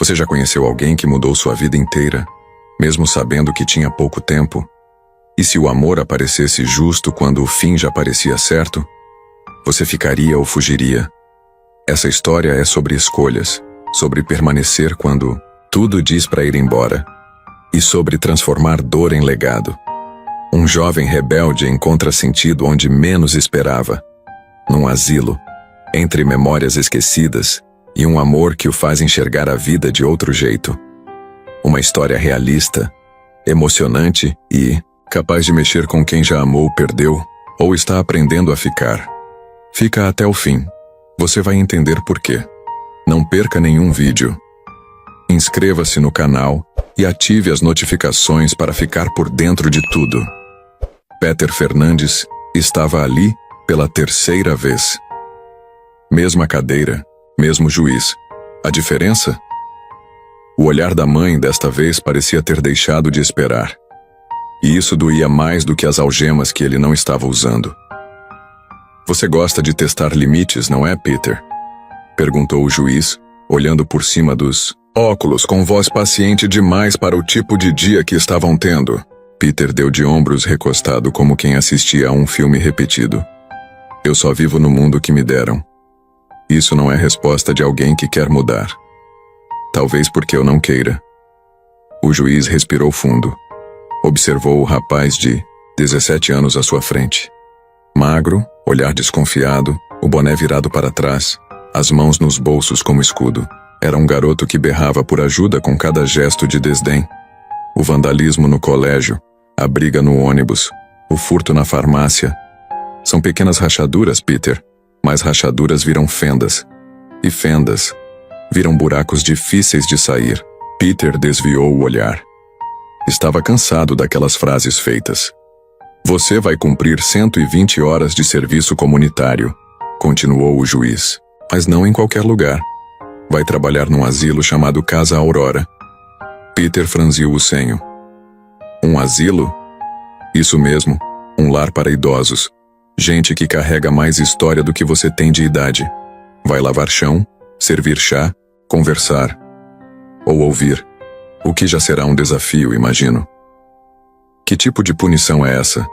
Você já conheceu alguém que mudou sua vida inteira, mesmo sabendo que tinha pouco tempo? E se o amor aparecesse justo quando o fim já parecia certo? Você ficaria ou fugiria? Essa história é sobre escolhas, sobre permanecer quando tudo diz para ir embora, e sobre transformar dor em legado. Um jovem rebelde encontra sentido onde menos esperava, num asilo, entre memórias esquecidas e um amor que o faz enxergar a vida de outro jeito. Uma história realista, emocionante e capaz de mexer com quem já amou, perdeu ou está aprendendo a ficar. Fica até o fim. Você vai entender por quê. Não perca nenhum vídeo. Inscreva-se no canal e ative as notificações para ficar por dentro de tudo. Peter Fernandes estava ali pela terceira vez. Mesma cadeira, mesmo juiz. A diferença? O olhar da mãe desta vez parecia ter deixado de esperar. E isso doía mais do que as algemas que ele não estava usando. Você gosta de testar limites, não é, Peter? Perguntou o juiz, olhando por cima dos óculos com voz paciente demais para o tipo de dia que estavam tendo. Peter deu de ombros recostado como quem assistia a um filme repetido. Eu só vivo no mundo que me deram. Isso não é resposta de alguém que quer mudar. Talvez porque eu não queira. O juiz respirou fundo. Observou o rapaz de 17 anos à sua frente. Magro, olhar desconfiado, o boné virado para trás, as mãos nos bolsos como escudo. Era um garoto que berrava por ajuda com cada gesto de desdém. O vandalismo no colégio, a briga no ônibus, o furto na farmácia. São pequenas rachaduras, Peter, mas rachaduras viram fendas. E fendas viram buracos difíceis de sair. Peter desviou o olhar. Estava cansado daquelas frases feitas. Você vai cumprir 120 horas de serviço comunitário, continuou o juiz, mas não em qualquer lugar. Vai trabalhar num asilo chamado Casa Aurora. Peter franziu o senho. Um asilo? Isso mesmo, um lar para idosos. Gente que carrega mais história do que você tem de idade. Vai lavar chão, servir chá, conversar. Ou ouvir. O que já será um desafio, imagino. Que tipo de punição é essa?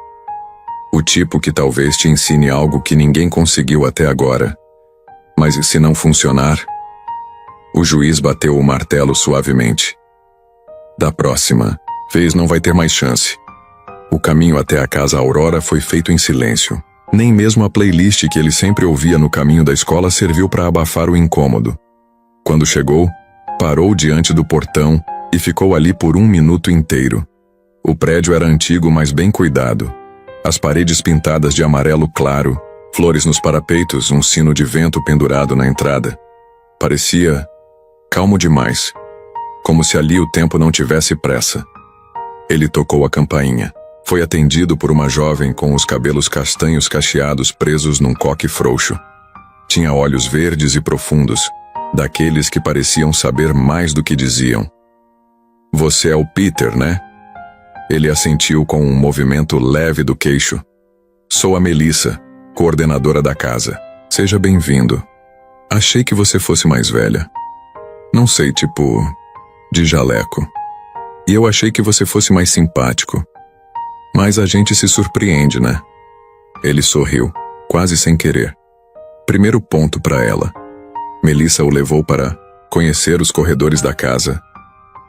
O tipo que talvez te ensine algo que ninguém conseguiu até agora. Mas e se não funcionar? O juiz bateu o martelo suavemente. Da próxima vez não vai ter mais chance. O caminho até a Casa Aurora foi feito em silêncio. Nem mesmo a playlist que ele sempre ouvia no caminho da escola serviu para abafar o incômodo. Quando chegou, parou diante do portão e ficou ali por 1 minuto inteiro. O prédio era antigo, mas bem cuidado. As paredes pintadas de amarelo claro, flores nos parapeitos, um sino de vento pendurado na entrada. Parecia calmo demais, como se ali o tempo não tivesse pressa. Ele tocou a campainha. Foi atendido por uma jovem com os cabelos castanhos cacheados presos num coque frouxo. Tinha olhos verdes e profundos, daqueles que pareciam saber mais do que diziam. Você é o Peter, né? Ele assentiu com um movimento leve do queixo. Sou a Melissa, coordenadora da casa. Seja bem-vindo. Achei que você fosse mais velha. Não sei, tipo, de jaleco. E eu achei que você fosse mais simpático. Mas a gente se surpreende, né? Ele sorriu, quase sem querer. Primeiro ponto para ela. Melissa o levou para conhecer os corredores da casa.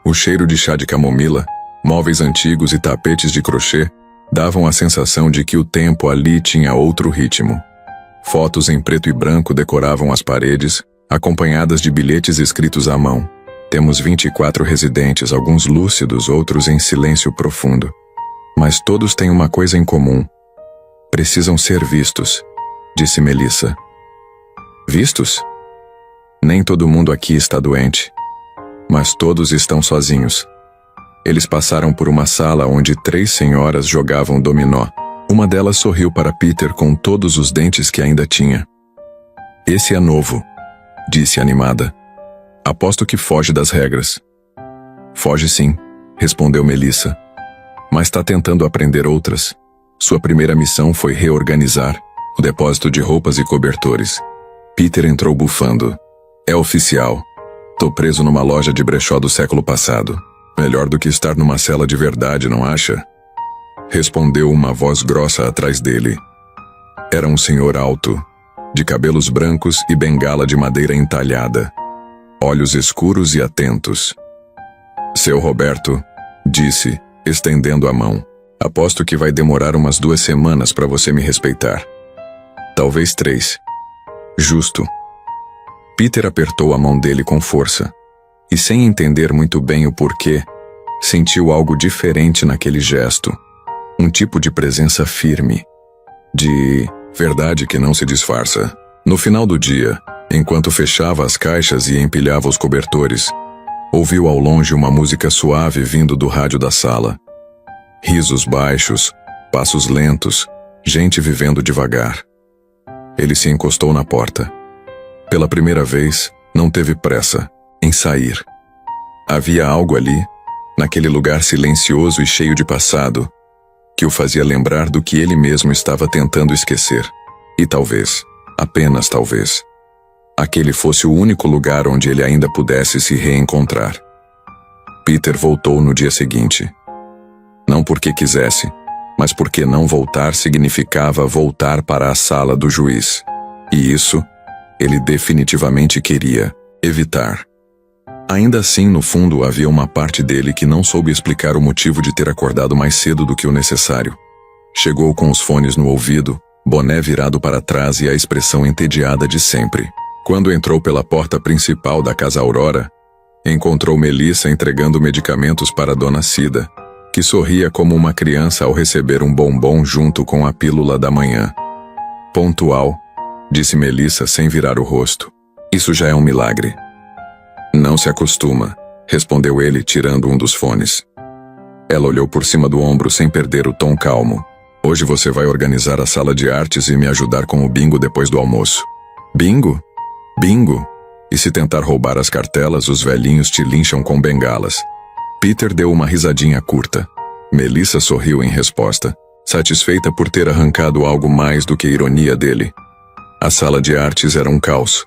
O cheiro de chá de camomila, móveis antigos e tapetes de crochê davam a sensação de que o tempo ali tinha outro ritmo. Fotos em preto e branco decoravam as paredes, acompanhadas de bilhetes escritos à mão. Temos 24 residentes, alguns lúcidos, outros em silêncio profundo. Mas todos têm uma coisa em comum. Precisam ser vistos, disse Melissa. Vistos? Nem todo mundo aqui está doente. Mas todos estão sozinhos. Eles passaram por uma sala onde 3 senhoras jogavam dominó. Uma delas sorriu para Peter com todos os dentes que ainda tinha. Esse é novo, disse animada. Aposto que foge das regras. Foge sim, respondeu Melissa. Mas está tentando aprender outras. Sua primeira missão foi reorganizar o depósito de roupas e cobertores. Peter entrou bufando. É oficial. Tô preso numa loja de brechó do século passado. Melhor do que estar numa cela de verdade, não acha? Respondeu uma voz grossa atrás dele. Era um senhor alto, de cabelos brancos e bengala de madeira entalhada. Olhos escuros e atentos. Seu Roberto, disse, estendendo a mão. Aposto que vai demorar umas 2 semanas para você me respeitar. Talvez 3. Justo. Peter apertou a mão dele com força. E sem entender muito bem o porquê, sentiu algo diferente naquele gesto. Um tipo de presença firme. De verdade que não se disfarça. No final do dia, enquanto fechava as caixas e empilhava os cobertores, ouviu ao longe uma música suave vindo do rádio da sala. Risos baixos, passos lentos, gente vivendo devagar. Ele se encostou na porta. Pela primeira vez, não teve pressa em sair. Havia algo ali, naquele lugar silencioso e cheio de passado, que o fazia lembrar do que ele mesmo estava tentando esquecer. E talvez, apenas talvez, aquele fosse o único lugar onde ele ainda pudesse se reencontrar. Peter voltou no dia seguinte. Não porque quisesse, mas porque não voltar significava voltar para a sala do juiz. E isso, ele definitivamente queria evitar. Ainda assim, no fundo, havia uma parte dele que não soube explicar o motivo de ter acordado mais cedo do que o necessário. Chegou com os fones no ouvido, boné virado para trás e a expressão entediada de sempre. Quando entrou pela porta principal da Casa Aurora, encontrou Melissa entregando medicamentos para Dona Cida, que sorria como uma criança ao receber um bombom junto com a pílula da manhã. Pontual, disse Melissa sem virar o rosto. Isso já é um milagre. Não se acostuma, respondeu ele tirando um dos fones. Ela olhou por cima do ombro sem perder o tom calmo. Hoje você vai organizar a sala de artes e me ajudar com o bingo depois do almoço. Bingo? Bingo? E se tentar roubar as cartelas, os velhinhos te lincham com bengalas. Peter deu uma risadinha curta. Melissa sorriu em resposta, satisfeita por ter arrancado algo mais do que ironia dele. A sala de artes era um caos.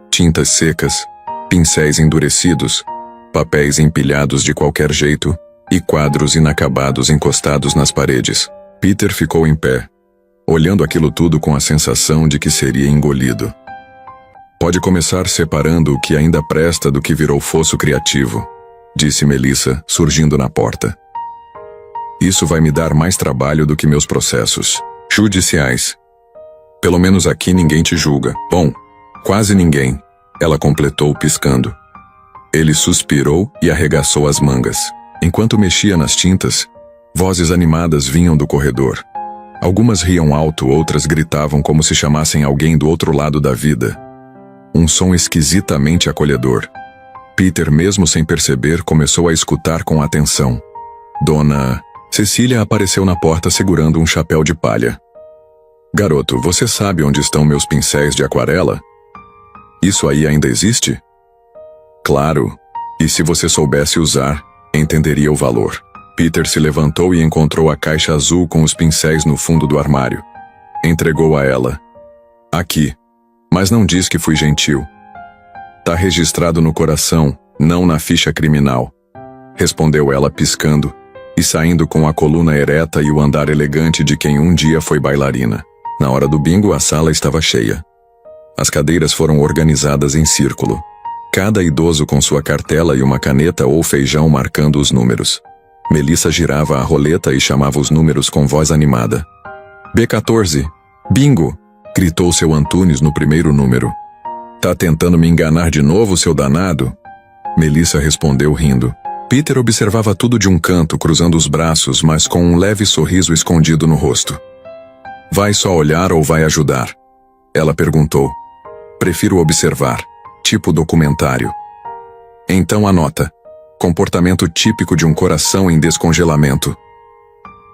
Tintas secas, pincéis endurecidos, papéis empilhados de qualquer jeito e quadros inacabados encostados nas paredes. Peter ficou em pé, olhando aquilo tudo com a sensação de que seria engolido. Pode começar separando o que ainda presta do que virou fosso criativo, disse Melissa, surgindo na porta. Isso vai me dar mais trabalho do que meus processos judiciais. Pelo menos aqui ninguém te julga. Bom, quase ninguém, ela completou piscando. Ele suspirou e arregaçou as mangas. Enquanto mexia nas tintas, vozes animadas vinham do corredor. Algumas riam alto, outras gritavam como se chamassem alguém do outro lado da vida. Um som esquisitamente acolhedor. Peter, mesmo sem perceber, começou a escutar com atenção. Dona Cecília apareceu na porta segurando um chapéu de palha. Garoto, você sabe onde estão meus pincéis de aquarela? Isso aí ainda existe? Claro, e se você soubesse usar, entenderia o valor. Peter se levantou e encontrou a caixa azul com os pincéis no fundo do armário. Entregou a ela. Aqui, mas não diz que fui gentil. Tá registrado no coração, não na ficha criminal, respondeu ela piscando, e saindo com a coluna ereta e o andar elegante de quem um dia foi bailarina. Na hora do bingo, a sala estava cheia. As cadeiras foram organizadas em círculo. Cada idoso com sua cartela e uma caneta ou feijão marcando os números. Melissa girava a roleta e chamava os números com voz animada. B14. Bingo! Gritou seu Antunes no primeiro número. Tá tentando me enganar de novo, seu danado? Melissa respondeu rindo. Peter observava tudo de um canto, cruzando os braços, mas com um leve sorriso escondido no rosto. Vai só olhar ou vai ajudar? Ela perguntou. Prefiro observar. Tipo documentário. Então anota. Comportamento típico de um coração em descongelamento.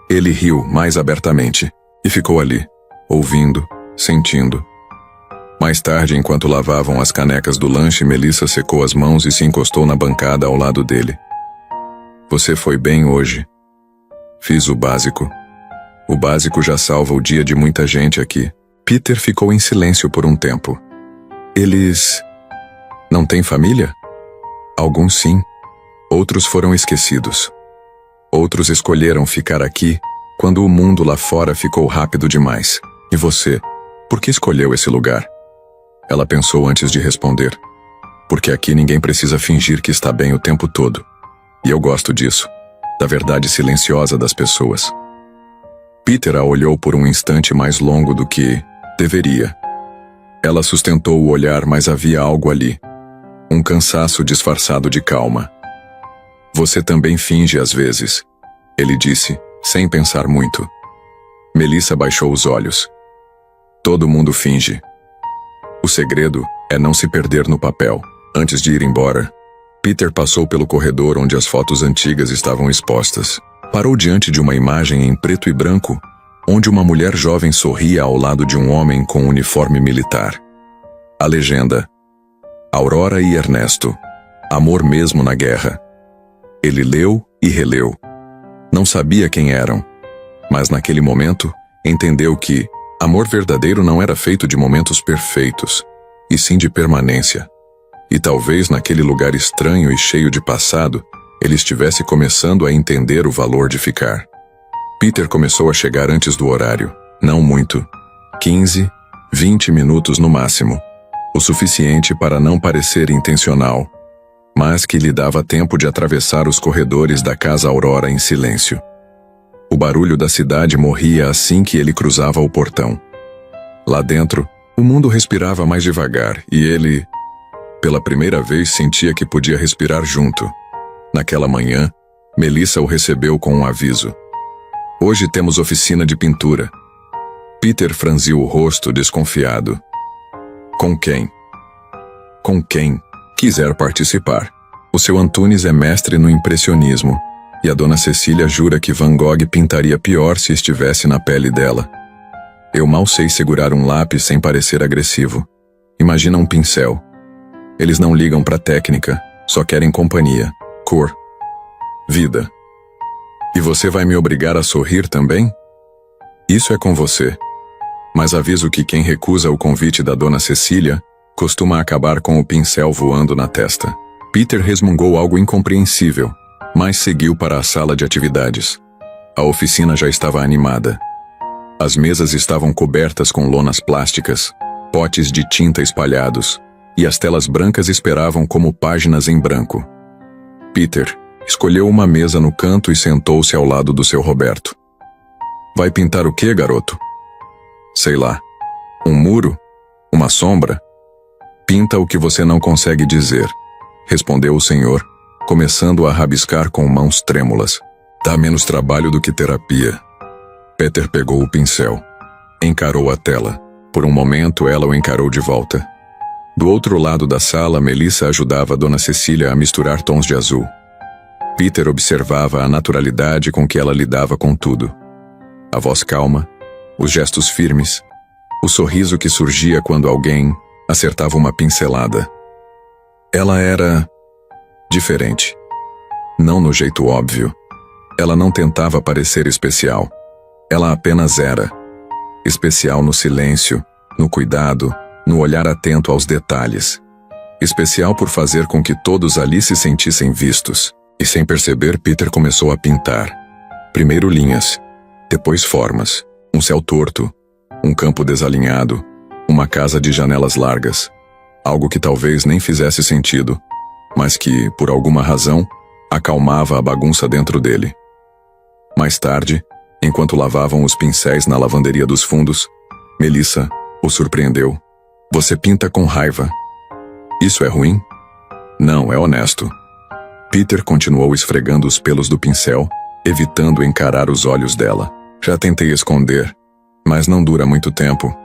Ele riu mais abertamente e ficou ali, ouvindo, sentindo. Mais tarde, enquanto lavavam as canecas do lanche, Melissa secou as mãos e se encostou na bancada ao lado dele. Você foi bem hoje. Fiz o básico. O básico já salva o dia de muita gente aqui. Peter ficou em silêncio por um tempo. Eles... não têm família? Alguns sim, outros foram esquecidos. Outros escolheram ficar aqui quando o mundo lá fora ficou rápido demais. E você, por que escolheu esse lugar? Ela pensou antes de responder. Porque aqui ninguém precisa fingir que está bem o tempo todo. E eu gosto disso, da verdade silenciosa das pessoas. Peter a olhou por um instante mais longo do que deveria. Ela sustentou o olhar, mas havia algo ali. Um cansaço disfarçado de calma. Você também finge às vezes, ele disse, sem pensar muito. Melissa baixou os olhos. Todo mundo finge. O segredo é não se perder no papel. Antes de ir embora, Peter passou pelo corredor onde as fotos antigas estavam expostas. Parou diante de uma imagem em preto e branco, onde uma mulher jovem sorria ao lado de um homem com um uniforme militar. A legenda: Aurora e Ernesto. Amor mesmo na guerra. Ele leu e releu. Não sabia quem eram, mas naquele momento entendeu que amor verdadeiro não era feito de momentos perfeitos, e sim de permanência. E talvez naquele lugar estranho e cheio de passado, ele estivesse começando a entender o valor de ficar. Peter começou a chegar antes do horário, não muito. 15, 20 minutos no máximo. O suficiente para não parecer intencional, mas que lhe dava tempo de atravessar os corredores da Casa Aurora em silêncio. O barulho da cidade morria assim que ele cruzava o portão. Lá dentro, o mundo respirava mais devagar e ele, pela primeira vez, sentia que podia respirar junto. Naquela manhã, Melissa o recebeu com um aviso. Hoje temos oficina de pintura. Peter franziu o rosto desconfiado. Com quem? Com quem quiser participar. O seu Antunes é mestre no impressionismo, e a dona Cecília jura que Van Gogh pintaria pior se estivesse na pele dela. Eu mal sei segurar um lápis sem parecer agressivo. Imagina um pincel. Eles não ligam pra técnica, só querem companhia, cor, vida. E você vai me obrigar a sorrir também? Isso é com você. Mas aviso que quem recusa o convite da dona Cecília costuma acabar com o pincel voando na testa. Peter resmungou algo incompreensível, mas seguiu para a sala de atividades. A oficina já estava animada. As mesas estavam cobertas com lonas plásticas, potes de tinta espalhados, e as telas brancas esperavam como páginas em branco. Peter escolheu uma mesa no canto e sentou-se ao lado do seu Roberto. Vai pintar o quê, garoto? Sei lá. Um muro? Uma sombra? Pinta o que você não consegue dizer, respondeu o senhor, começando a rabiscar com mãos trêmulas. Dá menos trabalho do que terapia. Peter pegou o pincel. Encarou a tela. Por um momento ela o encarou de volta. Do outro lado da sala, Melissa ajudava a dona Cecília a misturar tons de azul. Peter observava a naturalidade com que ela lidava com tudo. A voz calma, os gestos firmes, o sorriso que surgia quando alguém acertava uma pincelada. Ela era diferente. Não no jeito óbvio. Ela não tentava parecer especial. Ela apenas era. Especial no silêncio, no cuidado, no olhar atento aos detalhes. Especial por fazer com que todos ali se sentissem vistos. E sem perceber, Peter começou a pintar. Primeiro linhas, depois formas. Um céu torto, um campo desalinhado, uma casa de janelas largas. Algo que talvez nem fizesse sentido, mas que, por alguma razão, acalmava a bagunça dentro dele. Mais tarde, enquanto lavavam os pincéis na lavanderia dos fundos, Melissa o surpreendeu. Você pinta com raiva. Isso é ruim? Não, é honesto. Peter continuou esfregando os pelos do pincel, evitando encarar os olhos dela. Já tentei esconder, mas não dura muito tempo.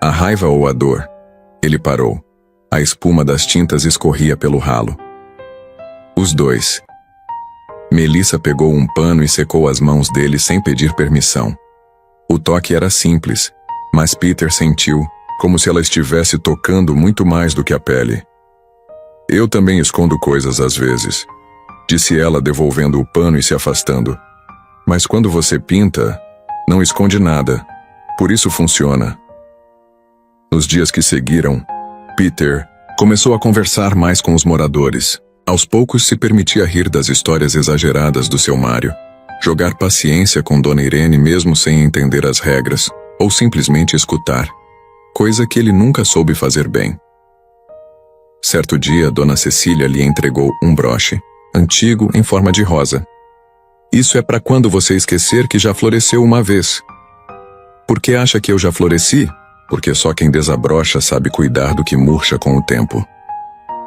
A raiva ou a dor? Ele parou. A espuma das tintas escorria pelo ralo. Os dois. Melissa pegou um pano e secou as mãos dele sem pedir permissão. O toque era simples, mas Peter sentiu como se ela estivesse tocando muito mais do que a pele. Eu também escondo coisas às vezes, disse ela, devolvendo o pano e se afastando. Mas quando você pinta, não esconde nada. Por isso funciona. Nos dias que seguiram, Peter Começou a conversar mais com os moradores. Aos poucos se permitia rir das histórias exageradas do seu Mário. Jogar paciência com Dona Irene mesmo sem entender as regras, ou simplesmente escutar. Coisa que ele nunca soube fazer bem. Certo dia, Dona Cecília lhe entregou um broche, antigo em forma de rosa. Isso é para quando você esquecer que já floresceu uma vez. Por que acha que eu já floresci? Porque só quem desabrocha sabe cuidar do que murcha com o tempo.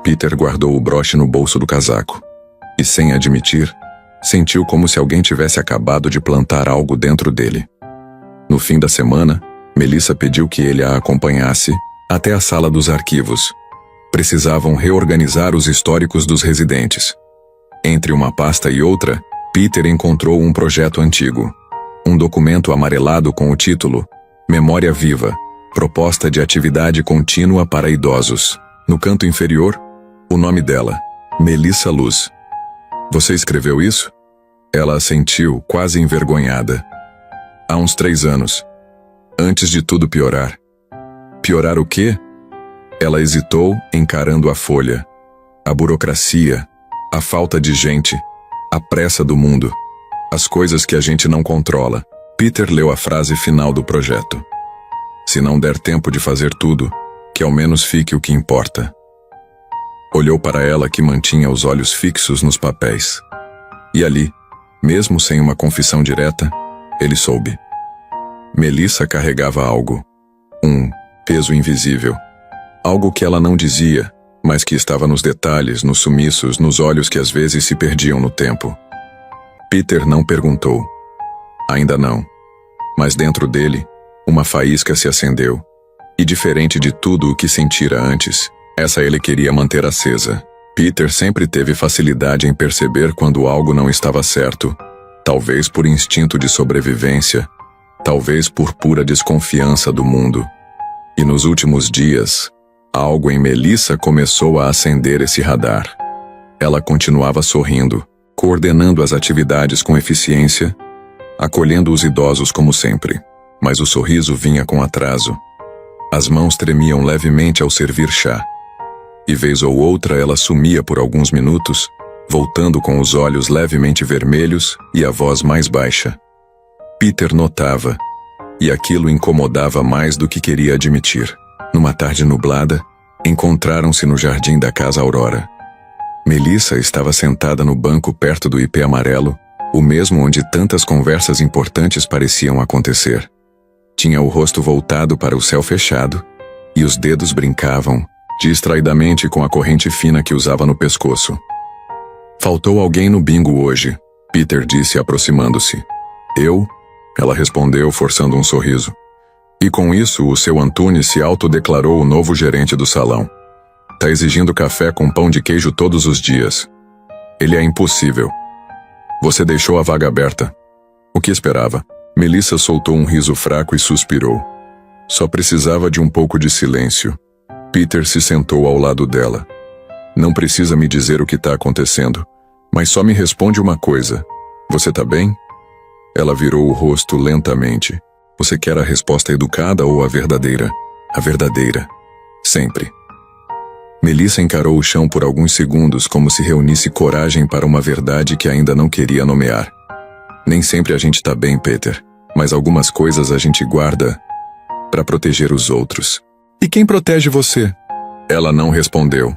Peter guardou o broche no bolso do casaco. E sem admitir, sentiu como se alguém tivesse acabado de plantar algo dentro dele. No fim da semana, Melissa pediu que ele a acompanhasse até a sala dos arquivos. Precisavam reorganizar os históricos dos residentes. Entre uma pasta e outra, Peter encontrou um projeto antigo. Um documento amarelado com o título Memória Viva, Proposta de Atividade Contínua para Idosos. No canto inferior, o nome dela, Melissa Luz. Você escreveu isso? Ela assentiu, quase envergonhada. Há uns 3 anos. Antes de tudo piorar. Piorar o quê? Ela hesitou, encarando a folha. A burocracia, a falta de gente, a pressa do mundo, as coisas que a gente não controla. Peter leu a frase final do projeto. Se não der tempo de fazer tudo, que ao menos fique o que importa. Olhou para ela que mantinha os olhos fixos nos papéis. E ali, mesmo sem uma confissão direta, ele soube. Melissa carregava algo. Um peso invisível. Algo que ela não dizia, mas que estava nos detalhes, nos sumiços, nos olhos que às vezes se perdiam no tempo. Peter não perguntou. Ainda não. Mas dentro dele, uma faísca se acendeu. E diferente de tudo o que sentira antes, essa ele queria manter acesa. Peter sempre teve facilidade em perceber quando algo não estava certo. Talvez por instinto de sobrevivência, talvez por pura desconfiança do mundo. E nos últimos dias, algo em Melissa começou a acender esse radar. Ela continuava sorrindo, coordenando as atividades com eficiência, acolhendo os idosos como sempre. Mas o sorriso vinha com atraso. As mãos tremiam levemente ao servir chá. E vez ou outra ela sumia por alguns minutos, voltando com os olhos levemente vermelhos e a voz mais baixa. Peter notava, e aquilo incomodava mais do que queria admitir. Numa tarde nublada, encontraram-se no jardim da Casa Aurora. Melissa estava sentada no banco perto do ipê amarelo, o mesmo onde tantas conversas importantes pareciam acontecer. Tinha o rosto voltado para o céu fechado, e os dedos brincavam, distraidamente com a corrente fina que usava no pescoço. Faltou alguém no bingo hoje, Peter disse aproximando-se. Eu? Ela respondeu forçando um sorriso. E com isso o seu Antunes se autodeclarou o novo gerente do salão. Tá exigindo café com pão de queijo todos os dias. Ele é impossível. Você deixou a vaga aberta. O que esperava? Melissa soltou um riso fraco e suspirou. Só precisava de um pouco de silêncio. Peter se sentou ao lado dela. Não precisa me dizer o que está acontecendo, mas só me responde uma coisa. Você tá bem? Ela virou o rosto lentamente. Você quer a resposta educada ou a verdadeira? A verdadeira. Sempre. Melissa encarou o chão por alguns segundos como se reunisse coragem para uma verdade que ainda não queria nomear. Nem sempre a gente tá bem, Peter, mas algumas coisas a gente guarda para proteger os outros. E quem protege você? Ela não respondeu.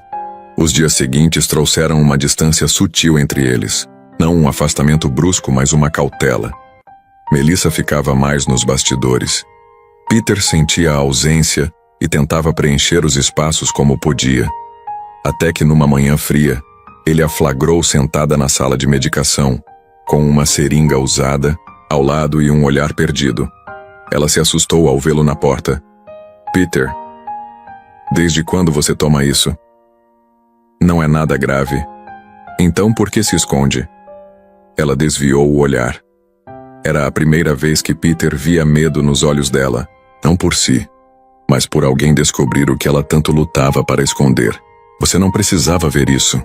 Os dias seguintes trouxeram uma distância sutil entre eles. Não um afastamento brusco, mas uma cautela. Melissa ficava mais nos bastidores. Peter sentia a ausência e tentava preencher os espaços como podia. Até que numa manhã fria, ele a flagrou sentada na sala de medicação, com uma seringa usada ao lado e um olhar perdido. Ela se assustou ao vê-lo na porta. Peter, desde quando você toma isso? Não é nada grave. Então por que se esconde? Ela desviou o olhar. Era a primeira vez que Peter via medo nos olhos dela, não por si, mas por alguém descobrir o que ela tanto lutava para esconder. Você não precisava ver isso,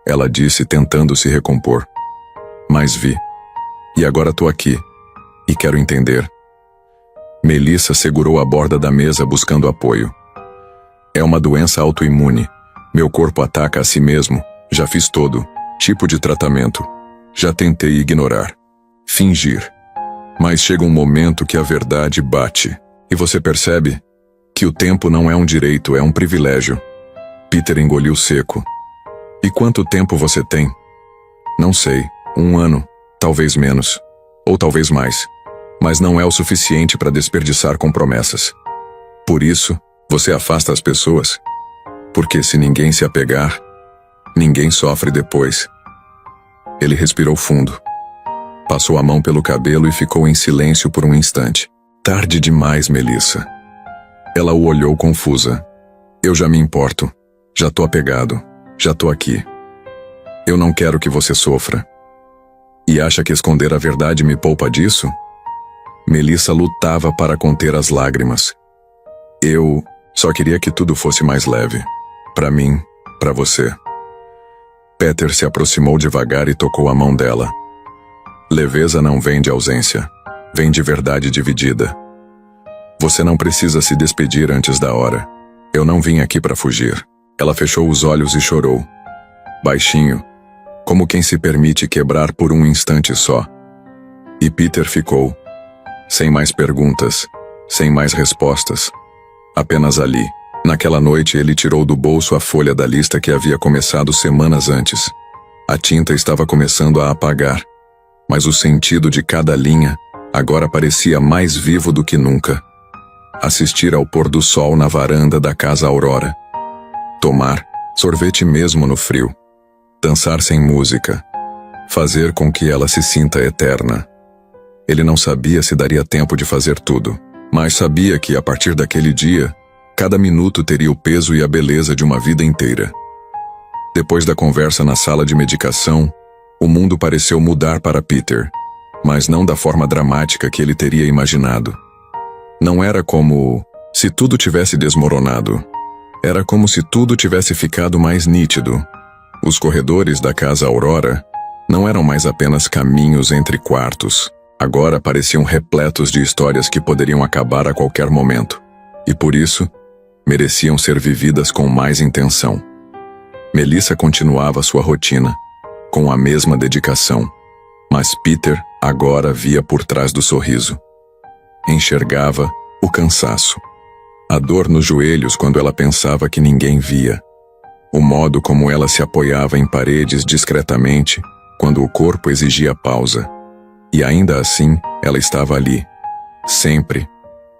ela disse tentando se recompor. Mas vi. E agora tô aqui. E quero entender. Melissa segurou a borda da mesa buscando apoio. É uma doença autoimune, Meu corpo ataca a si mesmo. Já fiz todo tipo de tratamento. Já tentei ignorar, fingir. Mas chega um momento que a verdade bate. E você percebe que o tempo não é um direito, é um privilégio. Peter engoliu seco. E quanto tempo você tem? Não sei. 1 ano, talvez menos. Ou talvez mais. Mas não é o suficiente para desperdiçar com promessas. Por isso, você afasta as pessoas. Porque se ninguém se apegar, ninguém sofre depois. Ele respirou fundo. Passou a mão pelo cabelo e ficou em silêncio por um instante. Tarde demais, Melissa. Ela o olhou confusa. Eu já me importo. Já tô apegado. Já tô aqui. Eu não quero que você sofra. E acha que esconder a verdade me poupa disso? Melissa lutava para conter as lágrimas. Eu só queria que tudo fosse mais leve. Para mim, para você. Peter se aproximou devagar e tocou a mão dela. Leveza não vem de ausência. Vem de verdade dividida. Você não precisa se despedir antes da hora. Eu não vim aqui para fugir. Ela fechou os olhos e chorou. Baixinho, como quem se permite quebrar por um instante só. E Peter ficou, sem mais perguntas, sem mais respostas. Apenas ali. Naquela noite ele tirou do bolso a folha da lista que havia começado semanas antes. A tinta estava começando a apagar, mas o sentido de cada linha agora parecia mais vivo do que nunca. Assistir ao pôr do sol na varanda da casa Aurora. Tomar sorvete mesmo no frio. Dançar sem música. Fazer com que ela se sinta eterna. Ele não sabia se daria tempo de fazer tudo, mas sabia que a partir daquele dia, cada minuto teria o peso e a beleza de uma vida inteira. Depois da conversa na sala de medicação, o mundo pareceu mudar para Peter, mas não da forma dramática que ele teria imaginado. Não era como se tudo tivesse desmoronado. Era como se tudo tivesse ficado mais nítido. Os corredores da casa Aurora não eram mais apenas caminhos entre quartos. Agora pareciam repletos de histórias que poderiam acabar a qualquer momento. E por isso, mereciam ser vividas com mais intenção. Melissa continuava sua rotina, com a mesma dedicação. Mas Peter agora via por trás do sorriso. Enxergava o cansaço. A dor nos joelhos quando ela pensava que ninguém via. O modo como ela se apoiava em paredes discretamente quando o corpo exigia pausa. E ainda assim, ela estava ali. Sempre.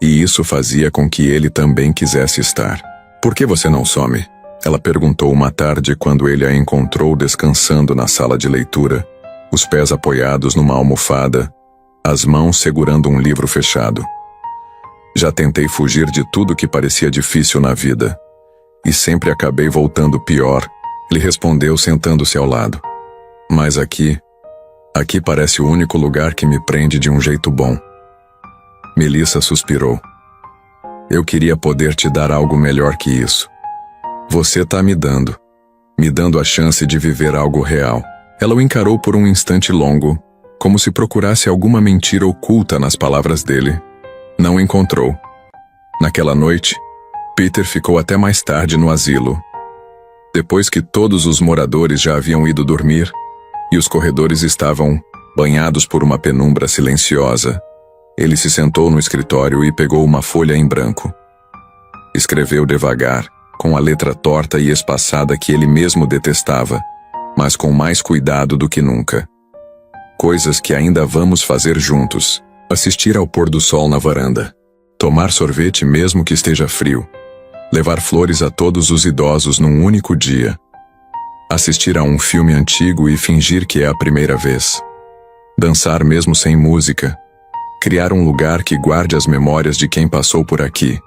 E isso fazia com que ele também quisesse estar. Por que você não some? Ela perguntou uma tarde quando ele a encontrou descansando na sala de leitura, os pés apoiados numa almofada, as mãos segurando um livro fechado. Já tentei fugir de tudo que parecia difícil na vida. E sempre acabei voltando pior, ele respondeu sentando-se ao lado. Mas aqui parece o único lugar que me prende de um jeito bom. Melissa suspirou. Eu queria poder te dar algo melhor que isso. Você tá me dando a chance de viver algo real. Ela o encarou por um instante longo, como se procurasse alguma mentira oculta nas palavras dele. Não encontrou. Naquela noite, Peter ficou até mais tarde no asilo. Depois que todos os moradores já haviam ido dormir, e os corredores estavam banhados por uma penumbra silenciosa, ele se sentou no escritório e pegou uma folha em branco. Escreveu devagar, com a letra torta e espaçada que ele mesmo detestava, mas com mais cuidado do que nunca. Coisas que ainda vamos fazer juntos. Assistir ao pôr do sol na varanda. Tomar sorvete mesmo que esteja frio. Levar flores a todos os idosos num único dia. Assistir a um filme antigo e fingir que é a primeira vez. Dançar mesmo sem música. Criar um lugar que guarde as memórias de quem passou por aqui.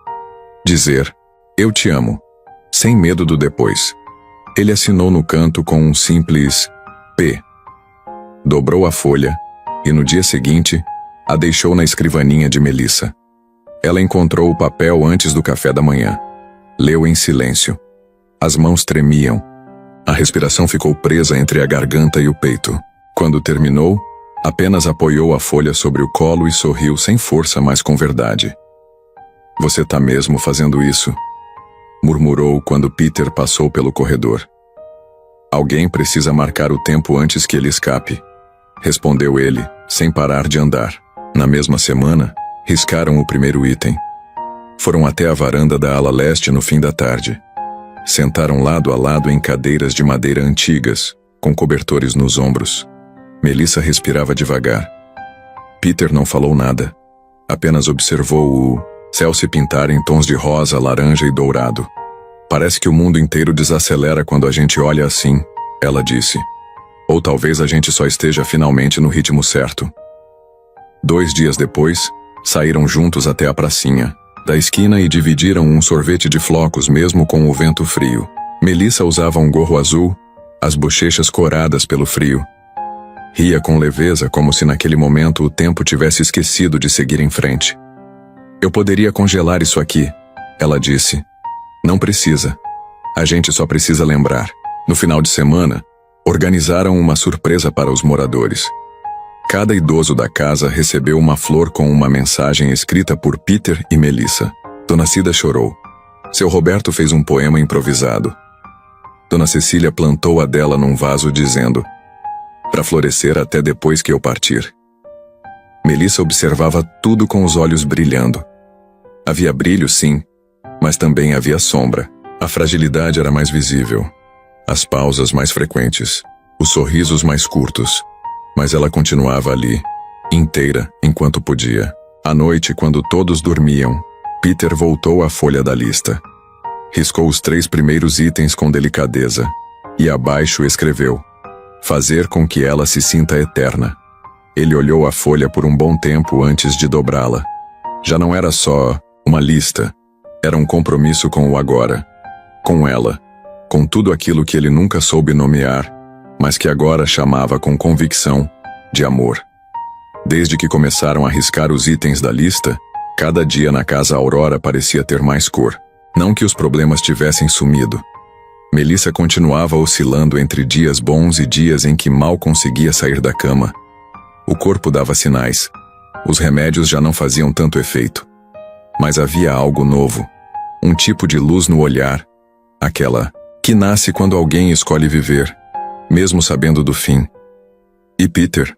Dizer, eu te amo, sem medo do depois. Ele assinou no canto com um simples P. Dobrou a folha e no dia seguinte a deixou na escrivaninha de Melissa. Ela encontrou o papel antes do café da manhã. Leu em silêncio. As mãos tremiam. A respiração ficou presa entre a garganta e o peito. Quando terminou, apenas apoiou a folha sobre o colo e sorriu sem força, mas com verdade. Você tá mesmo fazendo isso? murmurou quando Peter passou pelo corredor. Alguém precisa marcar o tempo antes que ele escape, respondeu ele, sem parar de andar. Na mesma semana, riscaram o primeiro item. Foram até a varanda da ala leste no fim da tarde. Sentaram lado a lado em cadeiras de madeira antigas, com cobertores nos ombros. Melissa respirava devagar. Peter não falou nada. Apenas observou o céu se pintar em tons de rosa, laranja e dourado. Parece que o mundo inteiro desacelera quando a gente olha assim, ela disse. Ou talvez a gente só esteja finalmente no ritmo certo. 2 dias depois, saíram juntos até a pracinha da esquina e dividiram um sorvete de flocos mesmo com o vento frio. Melissa usava um gorro azul, as bochechas coradas pelo frio. Ria com leveza como se naquele momento o tempo tivesse esquecido de seguir em frente. Eu poderia congelar isso aqui, ela disse. Não precisa. A gente só precisa lembrar. No final de semana, organizaram uma surpresa para os moradores. Cada idoso da casa recebeu uma flor com uma mensagem escrita por Peter e Melissa. Dona Cida chorou. Seu Roberto fez um poema improvisado. Dona Cecília plantou a dela num vaso dizendo: para florescer até depois que eu partir. Melissa observava tudo com os olhos brilhando. Havia brilho, sim, mas também havia sombra. A fragilidade era mais visível, as pausas mais frequentes, os sorrisos mais curtos. Mas ela continuava ali, inteira, enquanto podia. À noite, quando todos dormiam, Peter voltou à folha da lista. Riscou os 3 primeiros itens com delicadeza, e abaixo escreveu: fazer com que ela se sinta eterna. Ele olhou a folha por um bom tempo antes de dobrá-la. Já não era só uma lista, era um compromisso com o agora, com ela, com tudo aquilo que ele nunca soube nomear, mas que agora chamava com convicção de amor. Desde que começaram a riscar os itens da lista, cada dia na casa Aurora parecia ter mais cor. Não que os problemas tivessem sumido. Melissa continuava oscilando entre dias bons e dias em que mal conseguia sair da cama. O corpo dava sinais. Os remédios já não faziam tanto efeito. Mas havia algo novo. Um tipo de luz no olhar. Aquela que nasce quando alguém escolhe viver, mesmo sabendo do fim. E Peter?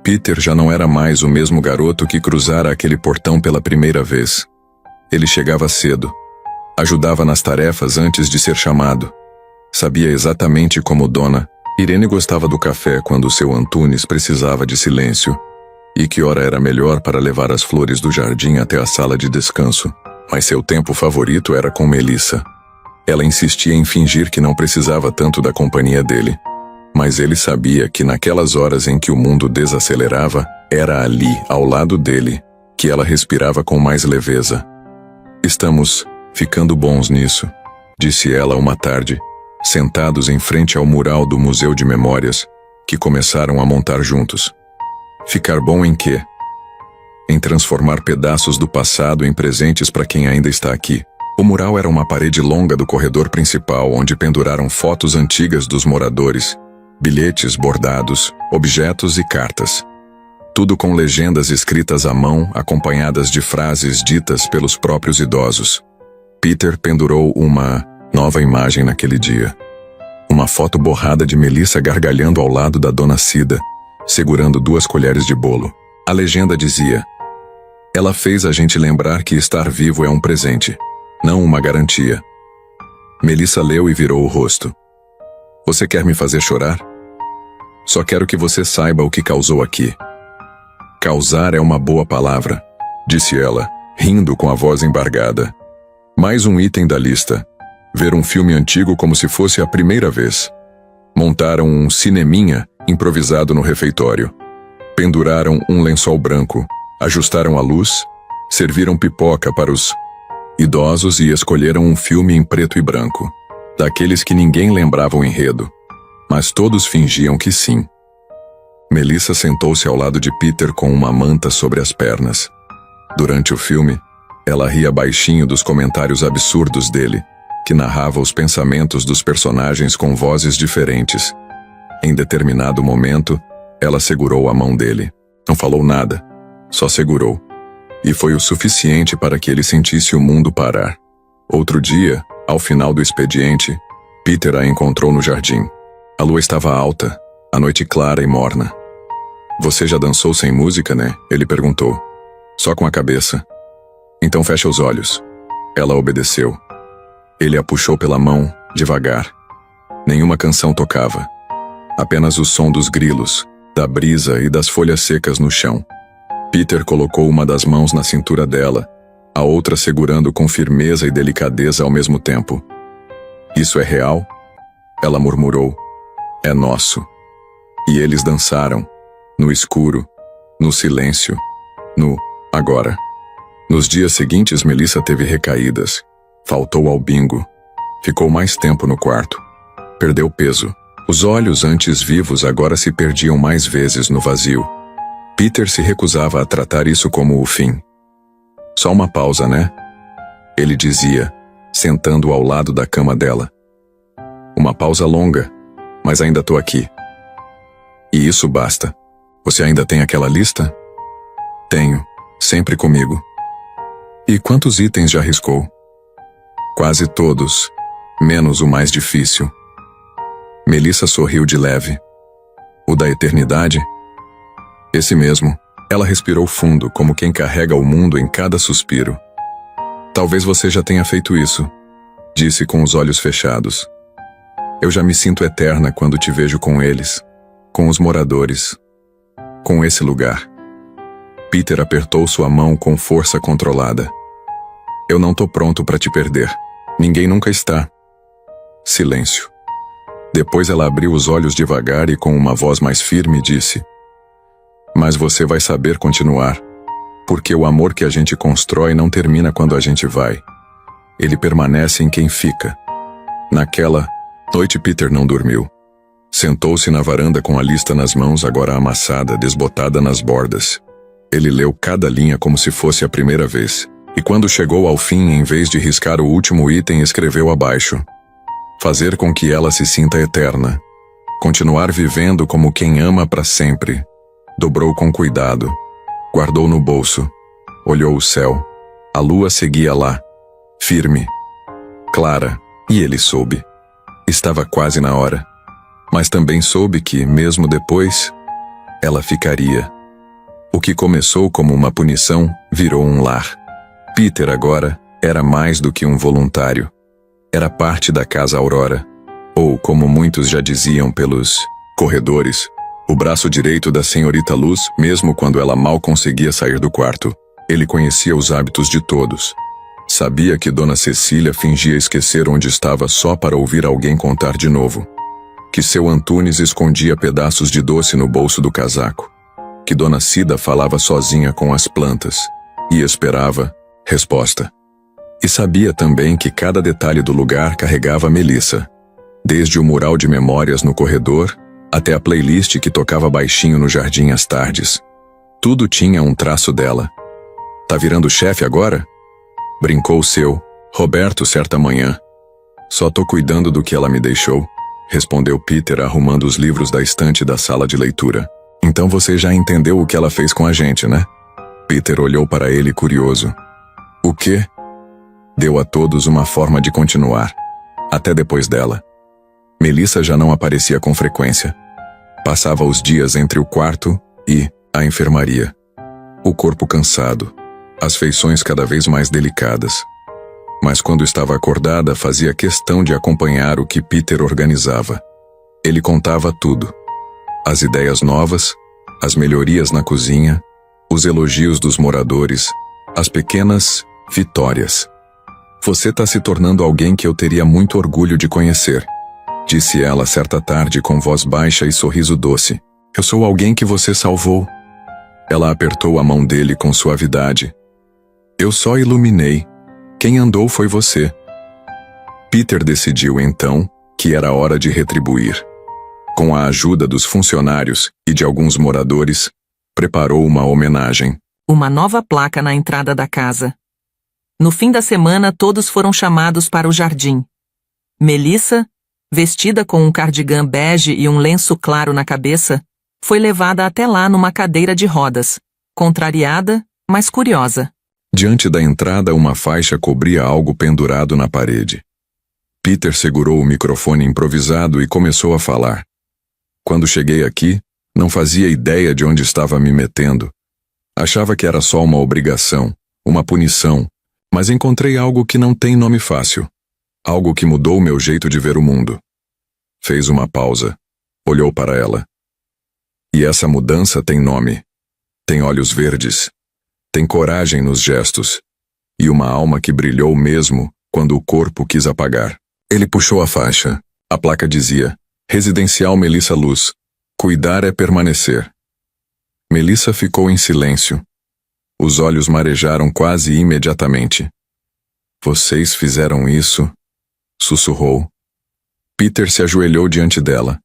Peter já não era mais o mesmo garoto que cruzara aquele portão pela primeira vez. Ele chegava cedo. Ajudava nas tarefas antes de ser chamado. Sabia exatamente como Dona Irene gostava do café quando seu Antunes precisava de silêncio, e que hora era melhor para levar as flores do jardim até a sala de descanso. Mas seu tempo favorito era com Melissa. Ela insistia em fingir que não precisava tanto da companhia dele. Mas ele sabia que naquelas horas em que o mundo desacelerava, era ali, ao lado dele, que ela respirava com mais leveza. Estamos ficando bons nisso, disse ela uma tarde, sentados em frente ao mural do Museu de Memórias, que começaram a montar juntos. Ficar bom em quê? Em transformar pedaços do passado em presentes para quem ainda está aqui. O mural era uma parede longa do corredor principal, onde penduraram fotos antigas dos moradores, bilhetes bordados, objetos e cartas. Tudo com legendas escritas à mão, acompanhadas de frases ditas pelos próprios idosos. Peter pendurou uma nova imagem naquele dia. Uma foto borrada de Melissa gargalhando ao lado da Dona Cida, segurando 2 colheres de bolo. A legenda dizia: ela fez a gente lembrar que estar vivo é um presente, não uma garantia. Melissa leu e virou o rosto. Você quer me fazer chorar? Só quero que você saiba o que causou aqui. Causar é uma boa palavra, disse ela, rindo com a voz embargada. Mais um item da lista. Ver um filme antigo como se fosse a primeira vez. Montaram um cineminha improvisado no refeitório. Penduraram um lençol branco, ajustaram a luz, serviram pipoca para os idosos e escolheram um filme em preto e branco. Daqueles que ninguém lembrava o enredo, mas todos fingiam que sim. Melissa sentou-se ao lado de Peter com uma manta sobre as pernas. Durante o filme, ela ria baixinho dos comentários absurdos dele, que narrava os pensamentos dos personagens com vozes diferentes. Em determinado momento, ela segurou a mão dele. Não falou nada, só segurou. E foi o suficiente para que ele sentisse o mundo parar. Outro dia, ao final do expediente, Peter a encontrou no jardim. A lua estava alta, a noite clara e morna. Você já dançou sem música, né? Ele perguntou. Só com a cabeça. Então fecha os olhos. Ela obedeceu. Ele a puxou pela mão, devagar. Nenhuma canção tocava. Apenas o som dos grilos, da brisa e das folhas secas no chão. Peter colocou uma das mãos na cintura dela, a outra segurando com firmeza e delicadeza ao mesmo tempo. Isso é real? Ela murmurou. É nosso. E eles dançaram, no escuro, no silêncio, no agora. Nos dias seguintes, Melissa teve recaídas. Faltou ao bingo. Ficou mais tempo no quarto. Perdeu peso. Os olhos antes vivos agora se perdiam mais vezes no vazio. Peter se recusava a tratar isso como o fim. Só uma pausa, né? Ele dizia, sentando ao lado da cama dela. Uma pausa longa, mas ainda tô aqui. E isso basta. Você ainda tem aquela lista? Tenho, sempre comigo. E quantos itens já riscou? Quase todos, menos o mais difícil. Melissa sorriu de leve. O da eternidade? Esse mesmo. Ela respirou fundo, como quem carrega o mundo em cada suspiro. Talvez você já tenha feito isso, disse com os olhos fechados. Eu já me sinto eterna quando te vejo com eles, com os moradores, com esse lugar. Peter apertou sua mão com força controlada. Eu não tô pronto para te perder. Ninguém nunca está. Silêncio. Depois ela abriu os olhos devagar e com uma voz mais firme disse: Mas você vai saber continuar, porque o amor que a gente constrói não termina quando a gente vai. Ele permanece em quem fica. Naquela noite Peter não dormiu. Sentou-se na varanda com a lista nas mãos, agora amassada, desbotada nas bordas. Ele leu cada linha como se fosse a primeira vez, e quando chegou ao fim, em vez de riscar o último item, escreveu abaixo: fazer com que ela se sinta eterna. Continuar vivendo como quem ama para sempre. Dobrou com cuidado. Guardou no bolso. Olhou o céu. A lua seguia lá. Firme. Clara. E ele soube. Estava quase na hora. Mas também soube que, mesmo depois, ela ficaria. O que começou como uma punição virou um lar. Peter agora era mais do que um voluntário. Era parte da Casa Aurora. Ou, como muitos já diziam pelos corredores, o braço direito da senhorita Luz, mesmo quando ela mal conseguia sair do quarto. Ele conhecia os hábitos de todos. Sabia que Dona Cecília fingia esquecer onde estava só para ouvir alguém contar de novo. Que seu Antunes escondia pedaços de doce no bolso do casaco. Que Dona Cida falava sozinha com as plantas. E esperava resposta. E sabia também que cada detalhe do lugar carregava Melissa. Desde o mural de memórias no corredor, até a playlist que tocava baixinho no jardim às tardes. Tudo tinha um traço dela. Tá virando chefe agora? Brincou seu Roberto certa manhã. Só tô cuidando do que ela me deixou, respondeu Peter arrumando os livros da estante da sala de leitura. Então você já entendeu o que ela fez com a gente, né? Peter olhou para ele curioso. O quê? Deu a todos uma forma de continuar. Até depois dela. Melissa já não aparecia com frequência. Passava os dias entre o quarto e a enfermaria. O corpo cansado, as feições cada vez mais delicadas. Mas quando estava acordada, fazia questão de acompanhar o que Peter organizava. Ele contava tudo. As ideias novas, as melhorias na cozinha, os elogios dos moradores, as pequenas vitórias. Você está se tornando alguém que eu teria muito orgulho de conhecer, disse ela certa tarde com voz baixa e sorriso doce. Eu sou alguém que você salvou. Ela apertou a mão dele com suavidade. Eu só iluminei. Quem andou foi você. Peter decidiu então que era hora de retribuir. Com a ajuda dos funcionários e de alguns moradores, preparou uma homenagem. Uma nova placa na entrada da casa. No fim da semana, todos foram chamados para o jardim. Melissa, vestida com um cardigã bege e um lenço claro na cabeça, foi levada até lá numa cadeira de rodas, contrariada, mas curiosa. Diante da entrada, uma faixa cobria algo pendurado na parede. Peter segurou o microfone improvisado e começou a falar. Quando cheguei aqui, não fazia ideia de onde estava me metendo. Achava que era só uma obrigação, uma punição, mas encontrei algo que não tem nome fácil. Algo que mudou meu jeito de ver o mundo. Fez uma pausa. Olhou para ela. E essa mudança tem nome. Tem olhos verdes. Tem coragem nos gestos. E uma alma que brilhou mesmo quando o corpo quis apagar. Ele puxou a faixa. A placa dizia: Residencial Melissa Luz. Cuidar é permanecer. Melissa ficou em silêncio. Os olhos marejaram quase imediatamente. Vocês fizeram isso? Sussurrou. Peter se ajoelhou diante dela.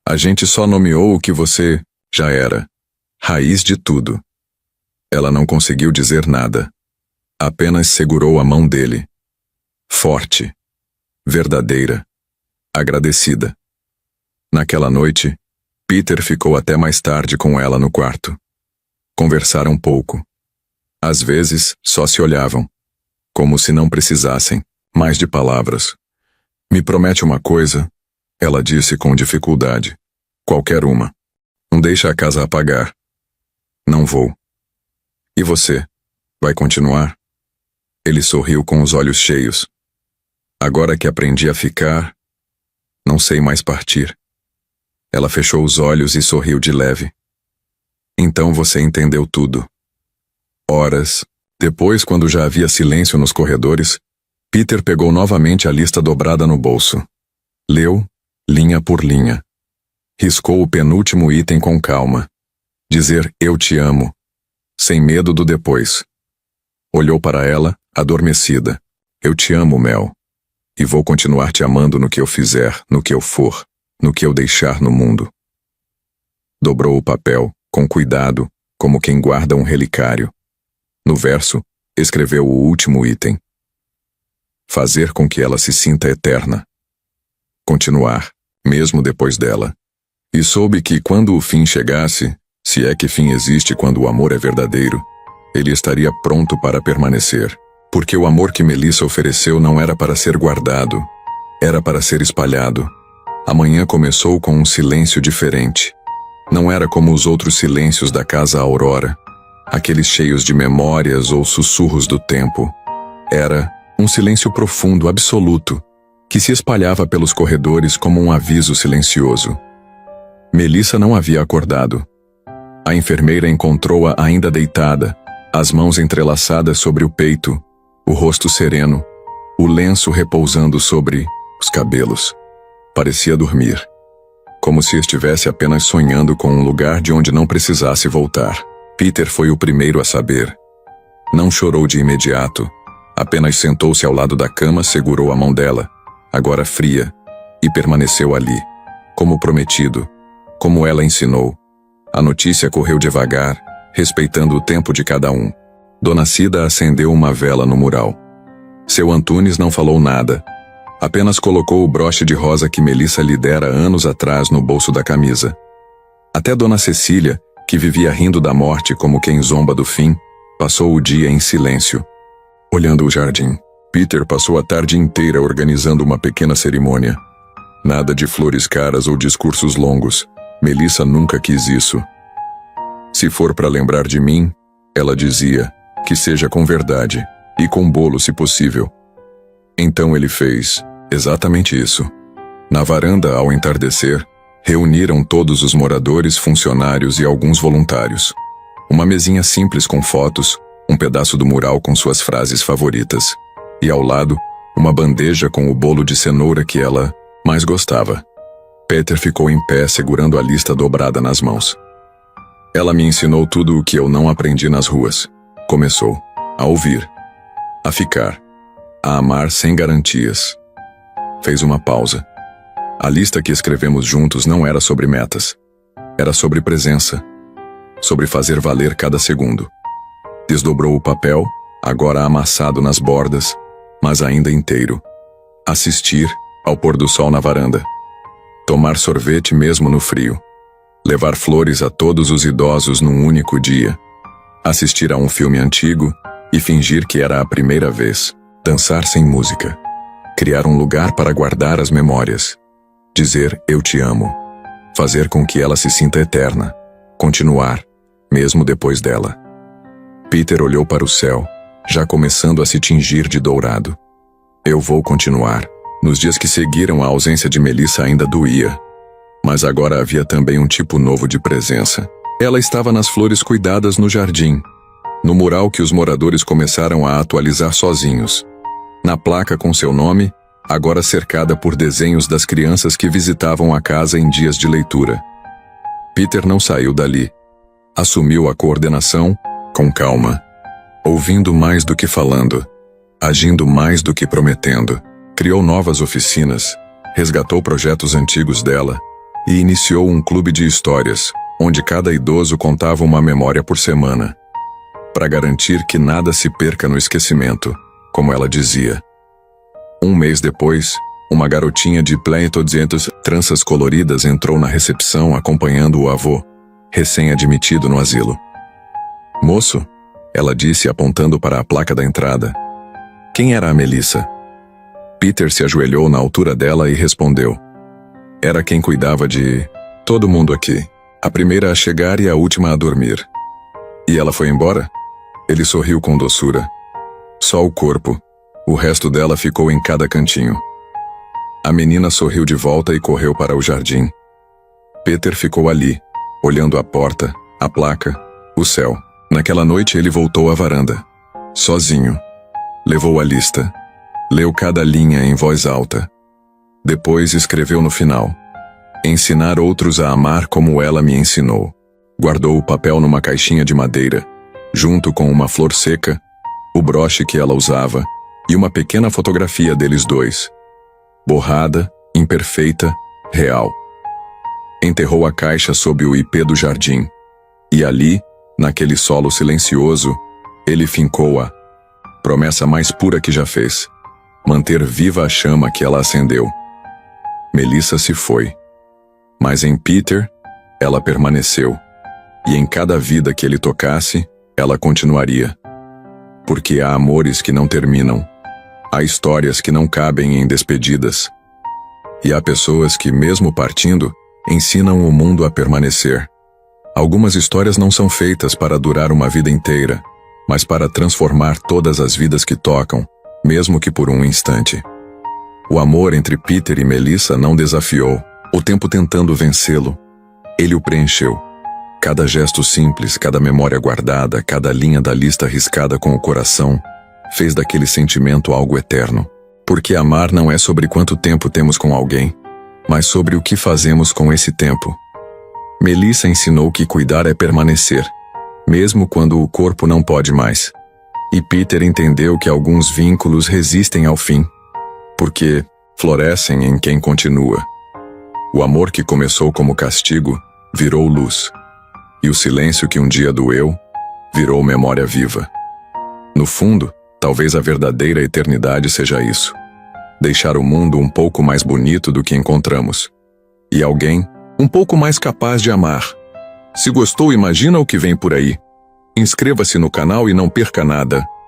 A gente só nomeou o que você já era. Raiz de tudo. Ela não conseguiu dizer nada. Apenas segurou a mão dele. Forte. Verdadeira. Agradecida. Naquela noite, Peter ficou até mais tarde com ela no quarto. Conversaram pouco. Às vezes, só se olhavam. Como se não precisassem mais de palavras. Me promete uma coisa, ela disse com dificuldade. Qualquer uma. Não deixa a casa apagar. Não vou. E você? Vai continuar? Ele sorriu com os olhos cheios. Agora que aprendi a ficar, não sei mais partir. Ela fechou os olhos e sorriu de leve. Então você entendeu tudo. Horas depois, quando já havia silêncio nos corredores, Peter pegou novamente a lista dobrada no bolso. Leu, linha por linha. Riscou o penúltimo item com calma. Dizer eu te amo, sem medo do depois. Olhou para ela, adormecida. Eu te amo, Mel. E vou continuar te amando no que eu fizer, no que eu for, no que eu deixar no mundo. Dobrou o papel, com cuidado, como quem guarda um relicário. No verso, escreveu o último item. Fazer com que ela se sinta eterna. Continuar, mesmo depois dela. E soube que quando o fim chegasse, se é que fim existe quando o amor é verdadeiro, ele estaria pronto para permanecer. Porque o amor que Melissa ofereceu não era para ser guardado, era para ser espalhado. A manhã começou com um silêncio diferente. Não era como os outros silêncios da Casa Aurora, aqueles cheios de memórias ou sussurros do tempo. Era um silêncio profundo, absoluto, que se espalhava pelos corredores como um aviso silencioso. Melissa não havia acordado. A enfermeira encontrou-a ainda deitada, as mãos entrelaçadas sobre o peito, o rosto sereno, o lenço repousando sobre os cabelos. Parecia dormir, como se estivesse apenas sonhando com um lugar de onde não precisasse voltar. Peter foi o primeiro a saber. Não chorou de imediato, apenas sentou-se ao lado da cama, segurou a mão dela, agora fria, e permaneceu ali, como prometido, como ela ensinou. A notícia correu devagar, respeitando o tempo de cada um. Dona Cida acendeu uma vela no mural. Seu Antunes não falou nada, apenas colocou o broche de rosa que Melissa lhe dera anos atrás no bolso da camisa. Até Dona Cecília, que vivia rindo da morte como quem zomba do fim, passou o dia em silêncio, olhando o jardim. Peter passou a tarde inteira organizando uma pequena cerimônia. Nada de flores caras ou discursos longos. Melissa nunca quis isso. Se for para lembrar de mim, ela dizia, que seja com verdade, e com bolo se possível. Então ele fez exatamente isso. Na varanda, ao entardecer, reuniram todos os moradores, funcionários e alguns voluntários. Uma mesinha simples com fotos, um pedaço do mural com suas frases favoritas. E ao lado, uma bandeja com o bolo de cenoura que ela mais gostava. Peter ficou em pé segurando a lista dobrada nas mãos. Ela me ensinou tudo o que eu não aprendi nas ruas. Começou a ouvir, a ficar, a amar sem garantias. Fez uma pausa. A lista que escrevemos juntos não era sobre metas. Era sobre presença. Sobre fazer valer cada segundo. Desdobrou o papel, agora amassado nas bordas, mas ainda inteiro. Assistir ao pôr do sol na varanda. Tomar sorvete mesmo no frio. Levar flores a todos os idosos num único dia. Assistir a um filme antigo, e fingir que era a primeira vez. Dançar sem música. Criar um lugar para guardar as memórias. Dizer eu te amo. Fazer com que ela se sinta eterna. Continuar, mesmo depois dela. Peter olhou para o céu, já começando a se tingir de dourado. Eu vou continuar. Nos dias que seguiram, a ausência de Melissa ainda doía. Mas agora havia também um tipo novo de presença. Ela estava nas flores cuidadas no jardim, no mural que os moradores começaram a atualizar sozinhos, na placa com seu nome, agora cercada por desenhos das crianças que visitavam a casa em dias de leitura. Peter não saiu dali. Assumiu a coordenação, com calma, ouvindo mais do que falando, agindo mais do que prometendo. Criou novas oficinas, resgatou projetos antigos dela e iniciou um clube de histórias, onde cada idoso contava uma memória por semana, para garantir que nada se perca no esquecimento, como ela dizia. Um mês depois, uma garotinha de pleito de tranças coloridas entrou na recepção acompanhando o avô, recém-admitido no asilo. Moço, ela disse apontando para a placa da entrada. Quem era a Melissa? Peter se ajoelhou na altura dela e respondeu. Era quem cuidava de todo mundo aqui, a primeira a chegar e a última a dormir. E ela foi embora? Ele sorriu com doçura. Só o corpo, o resto dela ficou em cada cantinho. A menina sorriu de volta e correu para o jardim. Peter ficou ali, olhando a porta, a placa, o céu. Naquela noite ele voltou à varanda, sozinho. Levou a lista. Leu cada linha em voz alta. Depois escreveu no final. Ensinar outros a amar como ela me ensinou. Guardou o papel numa caixinha de madeira, junto com uma flor seca, o broche que ela usava e uma pequena fotografia deles dois. Borrada, imperfeita, real. Enterrou a caixa sob o ipê do jardim. E ali, naquele solo silencioso, ele fincou-a. Promessa mais pura que já fez. Manter viva a chama que ela acendeu. Melissa se foi. Mas em Peter, ela permaneceu. E em cada vida que ele tocasse, ela continuaria. Porque há amores que não terminam. Há histórias que não cabem em despedidas. E há pessoas que, mesmo partindo, ensinam o mundo a permanecer. Algumas histórias não são feitas para durar uma vida inteira, mas para transformar todas as vidas que tocam, mesmo que por um instante. O amor entre Peter e Melissa não desafiou, o tempo tentando vencê-lo. Ele o preencheu. Cada gesto simples, cada memória guardada, cada linha da lista riscada com o coração, fez daquele sentimento algo eterno. Porque amar não é sobre quanto tempo temos com alguém, mas sobre o que fazemos com esse tempo. Melissa ensinou que cuidar é permanecer, mesmo quando o corpo não pode mais. E Peter entendeu que alguns vínculos resistem ao fim, porque florescem em quem continua. O amor que começou como castigo virou luz, e o silêncio que um dia doeu virou memória viva. No fundo, talvez a verdadeira eternidade seja isso: deixar o mundo um pouco mais bonito do que encontramos, e alguém um pouco mais capaz de amar. Se gostou, imagina o que vem por aí. Inscreva-se no canal e não perca nada.